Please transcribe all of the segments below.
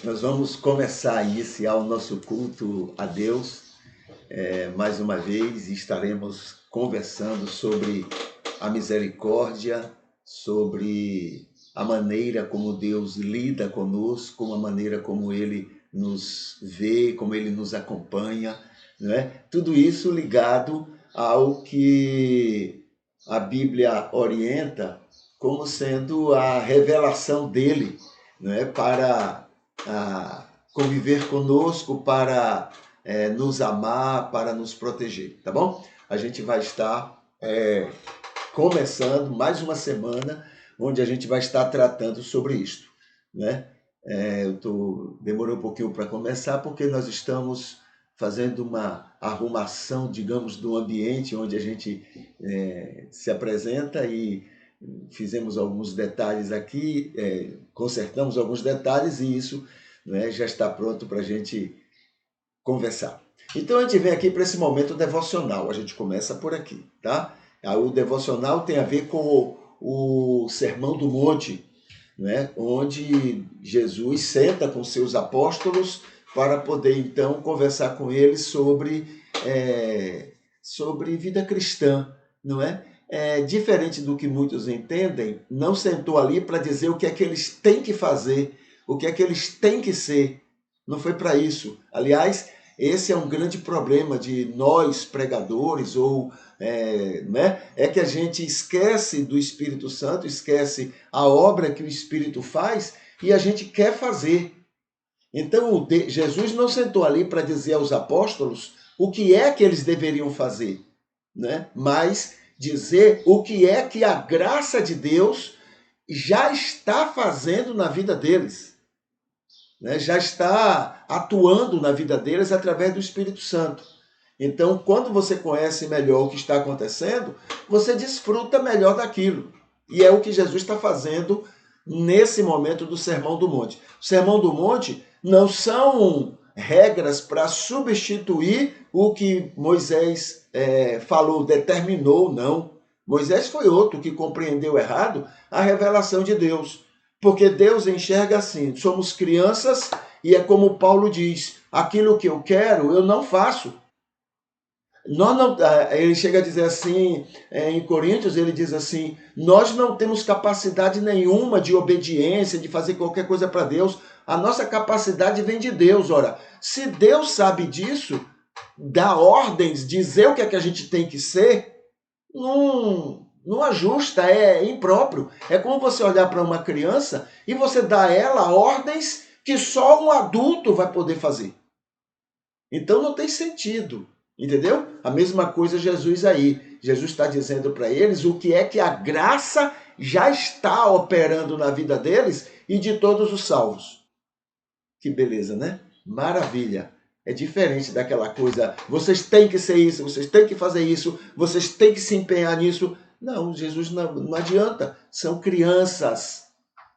Nós vamos começar a iniciar o nosso culto a Deus. Mais uma vez estaremos conversando sobre a misericórdia, sobre a maneira como Deus lida conosco, a maneira como Ele nos vê, como Ele nos acompanha, não é? Tudo isso ligado ao que a Bíblia orienta como sendo a revelação dele, não é? Para conviver conosco, para nos amar, para nos proteger, tá bom? A gente vai estar começando mais uma semana onde a gente vai estar tratando sobre isto, né? Demorou um pouquinho para começar porque nós estamos fazendo uma arrumação, digamos, do ambiente onde a gente se apresenta e fizemos alguns detalhes aqui, consertamos alguns detalhes e isso, né, já está pronto para a gente conversar. Então a gente vem aqui para esse momento devocional, a gente começa por aqui, tá? O devocional tem a ver com o Sermão do Monte, né, onde Jesus senta com seus apóstolos para poder então conversar com eles sobre vida cristã, não é? Diferente do que muitos entendem, não sentou ali para dizer o que é que eles têm que fazer, o que é que eles têm que ser. Não foi para isso. Aliás, esse é um grande problema de nós pregadores, né? É que a gente esquece do Espírito Santo, esquece a obra que o Espírito faz e a gente quer fazer. Então, Jesus não sentou ali para dizer aos apóstolos o que é que eles deveriam fazer, né? Mas dizer o que é que a graça de Deus já está fazendo na vida deles, né? Já está atuando na vida deles através do Espírito Santo. Então, quando você conhece melhor o que está acontecendo, você desfruta melhor daquilo. E é o que Jesus está fazendo nesse momento do Sermão do Monte. O Sermão do Monte não são regras para substituir o que Moisés falou, determinou, não. Moisés foi outro que compreendeu errado a revelação de Deus. Porque Deus enxerga assim, somos crianças e é como Paulo diz, aquilo que eu quero eu não faço. Nós não, ele chega a dizer assim, em Coríntios, ele diz assim, nós não temos capacidade nenhuma de obediência, de fazer qualquer coisa para Deus. A nossa capacidade vem de Deus. Ora, se Deus sabe disso, dá ordens, dizer o que é que a gente tem que ser, não ajusta, é impróprio. É como você olhar para uma criança e você dá a ela ordens que só um adulto vai poder fazer. Então não tem sentido. Entendeu? A mesma coisa Jesus aí. Jesus está dizendo para eles o que é que a graça já está operando na vida deles e de todos os salvos. Que beleza, né? Maravilha. É diferente daquela coisa, vocês têm que ser isso, vocês têm que fazer isso, vocês têm que se empenhar nisso. Não, Jesus não adianta. São crianças.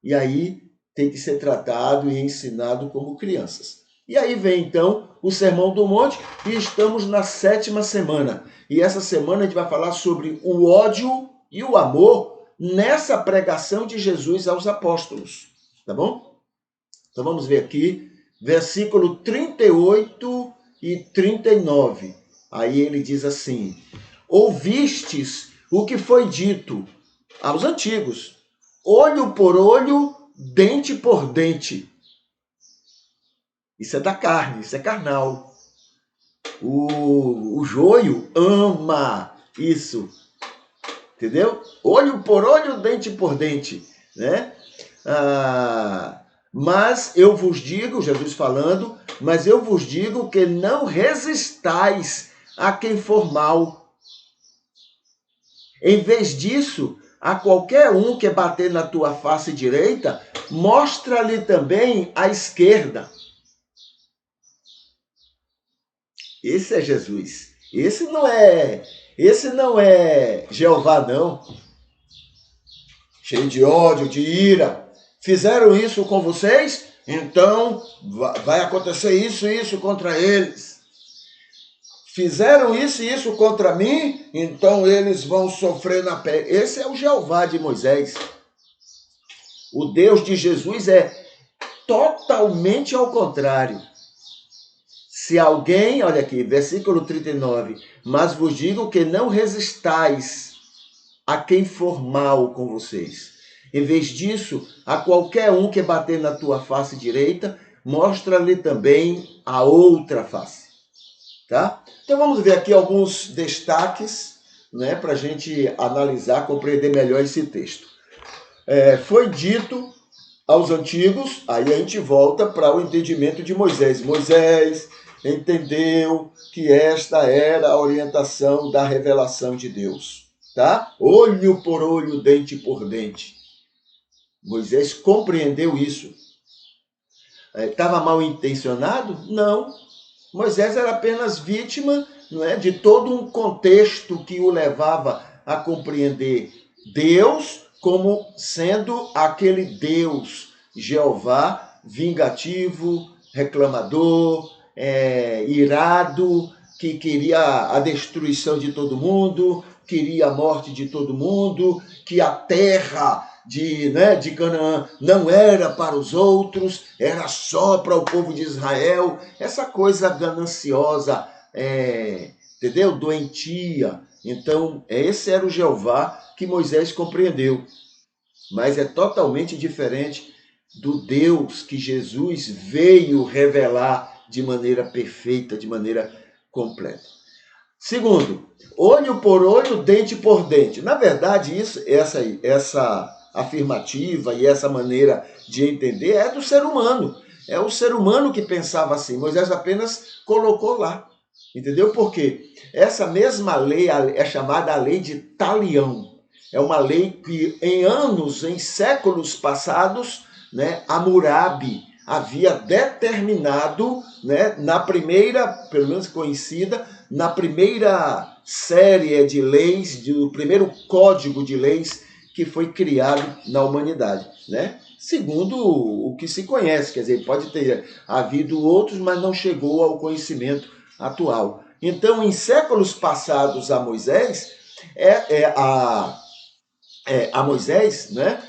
E aí tem que ser tratado e ensinado como crianças. E aí vem então o Sermão do Monte e estamos na 7ª semana. E essa semana a gente vai falar sobre o ódio e o amor nessa pregação de Jesus aos apóstolos. Tá bom? Então vamos ver aqui, versículo 38 e 39. Aí ele diz assim, ouvistes o que foi dito aos antigos, olho por olho, dente por dente. Isso é da carne, isso é carnal. O joio ama isso, entendeu? Olho por olho, dente por dente, né? Mas eu vos digo, Jesus falando, mas eu vos digo que não resistais a quem for mal. Em vez disso, a qualquer um que bater na tua face direita, mostra-lhe também a esquerda. Esse é Jesus. Esse não é Jeová, não. Cheio de ódio, de ira. Fizeram isso com vocês? Então vai acontecer isso contra eles. Fizeram isso e isso contra mim? Então eles vão sofrer na pele. Esse é o Jeová de Moisés. O Deus de Jesus é totalmente ao contrário. Se alguém, olha aqui, versículo 39, mas vos digo que não resistais a quem for mal com vocês. Em vez disso, a qualquer um que bater na tua face direita, mostra-lhe também a outra face. Tá? Então vamos ver aqui alguns destaques, né, para a gente analisar, compreender melhor esse texto. Foi dito aos antigos, aí a gente volta para o entendimento de Moisés. Moisés entendeu que esta era a orientação da revelação de Deus, tá? Olho por olho, dente por dente. Moisés compreendeu isso. Estava mal intencionado? Não. Moisés era apenas vítima, não é, de todo um contexto que o levava a compreender Deus como sendo aquele Deus, Jeová, vingativo, reclamador, irado, que queria a destruição de todo mundo, queria a morte de todo mundo, que a terra de Canaã não era para os outros, era só para o povo de Israel. Essa coisa gananciosa, entendeu? Doentia. Então, esse era o Jeová que Moisés compreendeu. Mas é totalmente diferente do Deus que Jesus veio revelar de maneira perfeita, de maneira completa. Segundo, olho por olho, dente por dente. Na verdade, essa afirmativa e essa maneira de entender é do ser humano. É o ser humano que pensava assim. Moisés apenas colocou lá. Entendeu? Por quê? Essa mesma lei é chamada a lei de Talião. É uma lei que em séculos passados, né, Hammurabi havia determinado, né, na primeira, pelo menos conhecida, na primeira série de leis, do primeiro código de leis que foi criado na humanidade, né? Segundo o que se conhece, quer dizer, pode ter havido outros, mas não chegou ao conhecimento atual. Então, em séculos passados a Moisés, Moisés, né?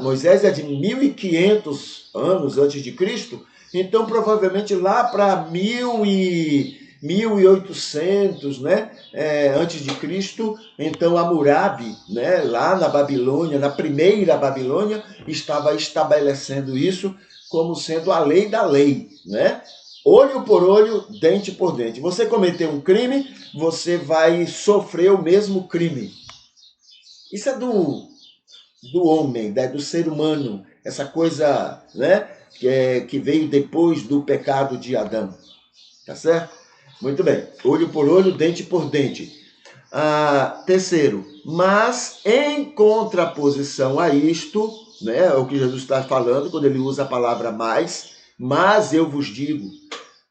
Moisés é de 1500 anos antes de Cristo, então provavelmente lá para 1800, né? Antes de Cristo, então Hammurabi, né? Lá na Babilônia, na primeira Babilônia, estava estabelecendo isso como sendo a lei da lei, né? Olho por olho, dente por dente. Você cometeu um crime, você vai sofrer o mesmo crime. Isso é do homem, né? Do ser humano, essa coisa, né? Que veio depois do pecado de Adão. Tá certo? Muito bem. Olho por olho, dente por dente. Terceiro, mas em contraposição a isto, né? É o que Jesus está falando quando ele usa a palavra mas eu vos digo,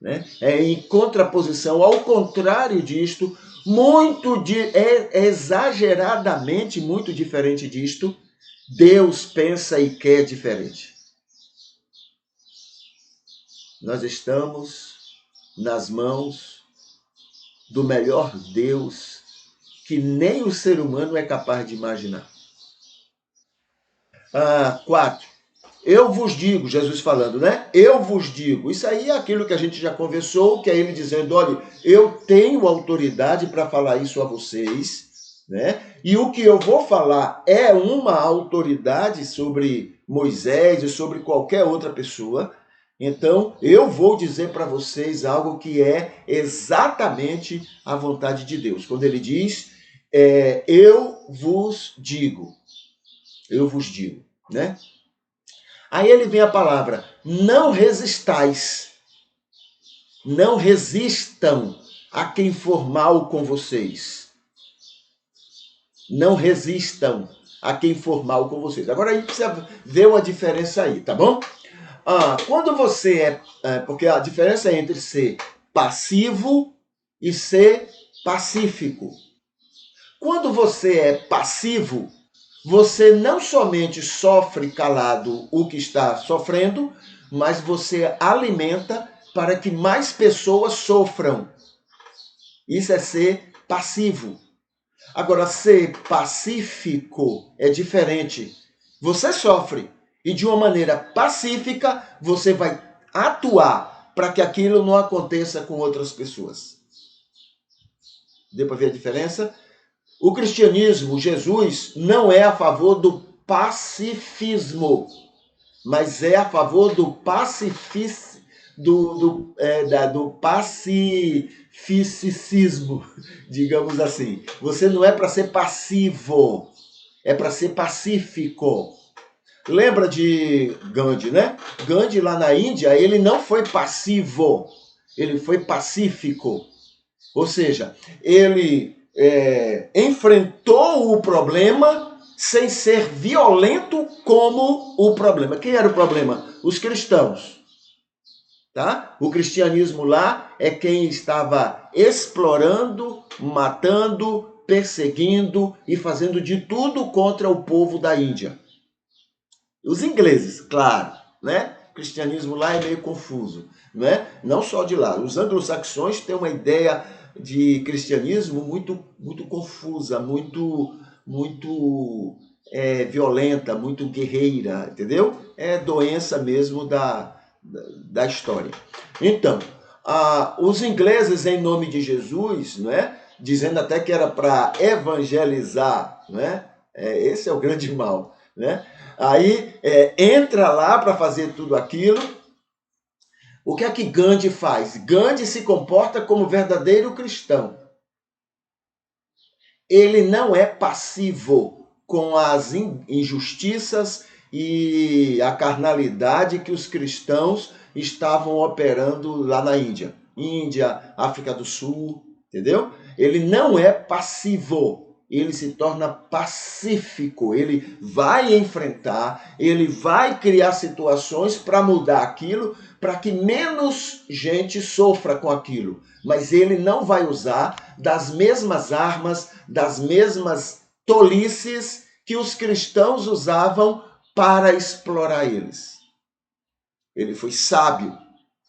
né? Em contraposição, ao contrário disto, exageradamente muito diferente disto, Deus pensa e quer diferente. Nós estamos nas mãos do melhor Deus que nem o ser humano é capaz de imaginar. 4. Eu vos digo, Jesus falando, né? Eu vos digo. Isso aí é aquilo que a gente já conversou, que é ele dizendo, olha, eu tenho autoridade para falar isso a vocês, né? E o que eu vou falar é uma autoridade sobre Moisés e sobre qualquer outra pessoa. Então, eu vou dizer para vocês algo que é exatamente a vontade de Deus. Quando ele diz, eu vos digo, né? Aí ele vem a palavra, não resistais, não resistam a quem for mal com vocês. Não resistam a quem for mal com vocês. Agora a gente precisa ver uma diferença aí, tá bom? Quando você porque a diferença é entre ser passivo e ser pacífico. Quando você é passivo, você não somente sofre calado o que está sofrendo, mas você alimenta para que mais pessoas sofram. Isso é ser passivo. Agora, ser pacífico é diferente. Você sofre, E de uma maneira pacífica, você vai atuar para que aquilo não aconteça com outras pessoas. Deu para ver a diferença? O cristianismo, Jesus, não é a favor do pacifismo, mas é a favor do pacificismo, digamos assim. Você não é para ser passivo, é para ser pacífico. Lembra de Gandhi, né? Gandhi lá na Índia, ele não foi passivo, ele foi pacífico. Ou seja, ele enfrentou o problema sem ser violento como o problema. Quem era o problema? Os cristãos. Tá? O cristianismo lá é quem estava explorando, matando, perseguindo e fazendo de tudo contra o povo da Índia. Os ingleses, claro, né? O cristianismo lá é meio confuso, né? Não só de lá. Os anglo-saxões têm uma ideia de cristianismo muito confusa, muito violenta, muito guerreira, entendeu? É doença mesmo da história. Então, os ingleses, em nome de Jesus, né? Dizendo até que era para evangelizar, né? Esse é o grande mal, né? Aí entra lá para fazer tudo aquilo. O que é que Gandhi faz? Gandhi se comporta como verdadeiro cristão. Ele não é passivo com as injustiças e a carnalidade que os cristãos estavam operando lá na Índia. Índia, África do Sul, entendeu? Ele não é passivo. Ele se torna pacífico, ele vai enfrentar, ele vai criar situações para mudar aquilo, para que menos gente sofra com aquilo. Mas ele não vai usar das mesmas armas, das mesmas tolices que os cristãos usavam para explorar eles. Ele foi sábio,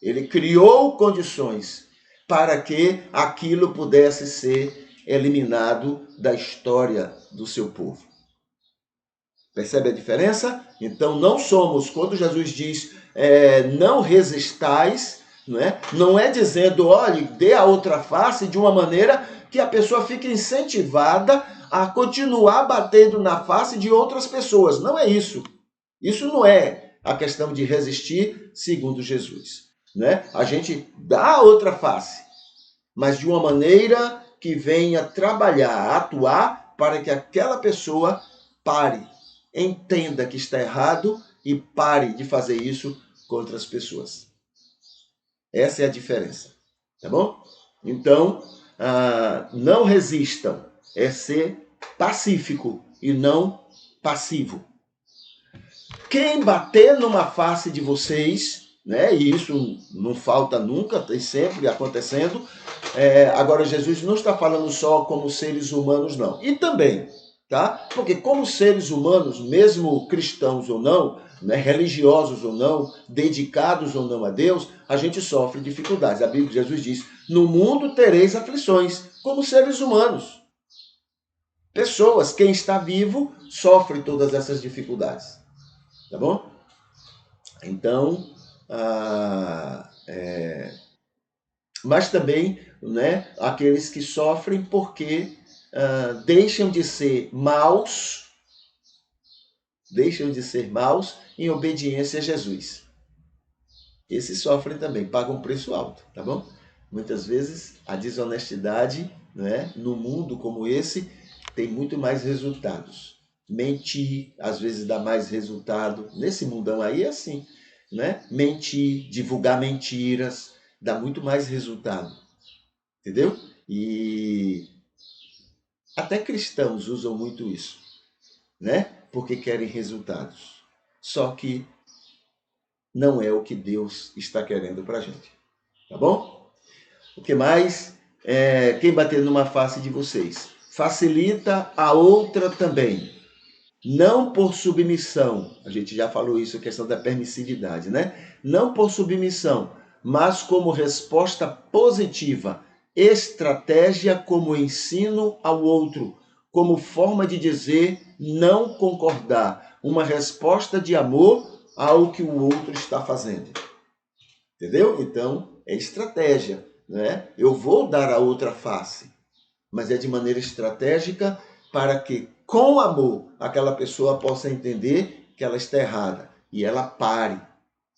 ele criou condições para que aquilo pudesse ser eliminado da história do seu povo. Percebe a diferença? Então não somos, quando Jesus diz não resistais, não é dizendo, olhe, dê a outra face de uma maneira que a pessoa fique incentivada a continuar batendo na face de outras pessoas. Não é isso. Isso não é a questão de resistir segundo Jesus. A gente dá a outra face, mas de uma maneira que venha trabalhar, atuar para que aquela pessoa pare, entenda que está errado e pare de fazer isso contra as pessoas. Essa é a diferença, tá bom? Então, não resistam, é ser pacífico e não passivo. Quem bater numa face de vocês, e isso não falta nunca, tem sempre acontecendo. Agora, Jesus não está falando só como seres humanos, não. E também, tá? Porque como seres humanos, mesmo cristãos ou não, religiosos ou não, dedicados ou não a Deus, a gente sofre dificuldades. A Bíblia, Jesus diz, no mundo tereis aflições, como seres humanos. Pessoas, quem está vivo, sofre todas essas dificuldades. Tá bom? Então, mas também, aqueles que sofrem porque deixam de ser maus em obediência a Jesus. Esses sofrem também, pagam um preço alto, tá bom? Muitas vezes a desonestidade, no mundo como esse, tem muito mais resultados. Mentir, às vezes, dá mais resultado. Nesse mundão aí é assim, Mentir, divulgar mentiras, dá muito mais resultado. Entendeu? E até cristãos usam muito isso, Porque querem resultados. Só que não é o que Deus está querendo pra gente. Tá bom? O que mais? Quem bater numa face de vocês, facilita a outra também. Não por submissão, a gente já falou isso, a questão da permissividade, Não por submissão, mas como resposta positiva, estratégia como ensino ao outro, como forma de dizer não concordar, uma resposta de amor ao que o outro está fazendo. Entendeu? Então, é estratégia, né? Eu vou dar a outra face, mas é de maneira estratégica para que, com amor, aquela pessoa possa entender que ela está errada e ela pare.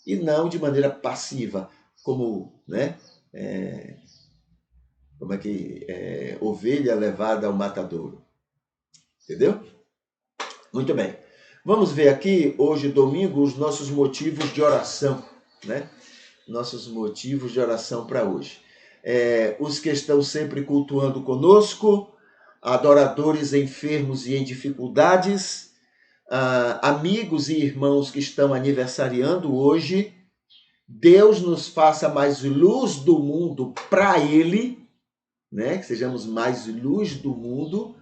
E não de maneira passiva, como, né? Ovelha levada ao matadouro. Entendeu? Muito bem. Vamos ver aqui, hoje, domingo, os nossos motivos de oração, né? Nossos motivos de oração para hoje. Os que estão sempre cultuando conosco, adoradores enfermos e em dificuldades, amigos e irmãos que estão aniversariando hoje. Deus nos faça mais luz do mundo para Ele, né? Que sejamos mais luz do mundo,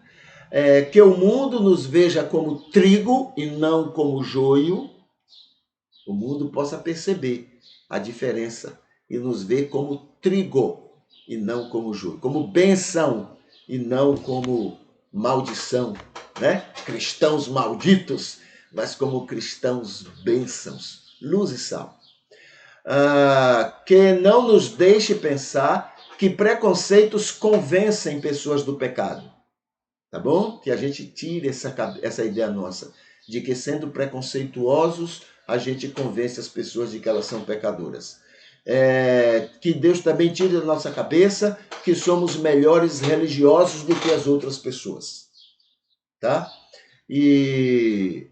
que o mundo nos veja como trigo e não como joio, o mundo possa perceber a diferença e nos ver como trigo e não como joio, como bênção e não como maldição, né? Cristãos malditos, mas como cristãos bênçãos, luz e sal. Que não nos deixe pensar que preconceitos convencem pessoas do pecado. Tá bom? Que a gente tire essa ideia nossa de que, sendo preconceituosos, a gente convence as pessoas de que elas são pecadoras. Que Deus também tire da nossa cabeça que somos melhores religiosos do que as outras pessoas. Tá? E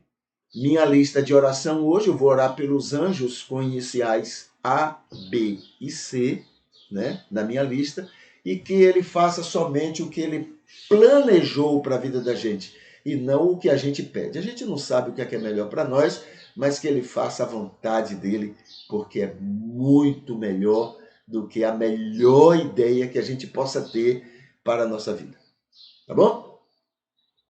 minha lista de oração hoje, eu vou orar pelos anjos com iniciais A, B e C, né, na minha lista, e que ele faça somente o que ele planejou para a vida da gente, e não o que a gente pede. A gente não sabe o que é melhor para nós, mas que ele faça a vontade dele, porque é muito melhor do que a melhor ideia que a gente possa ter para a nossa vida. Tá bom?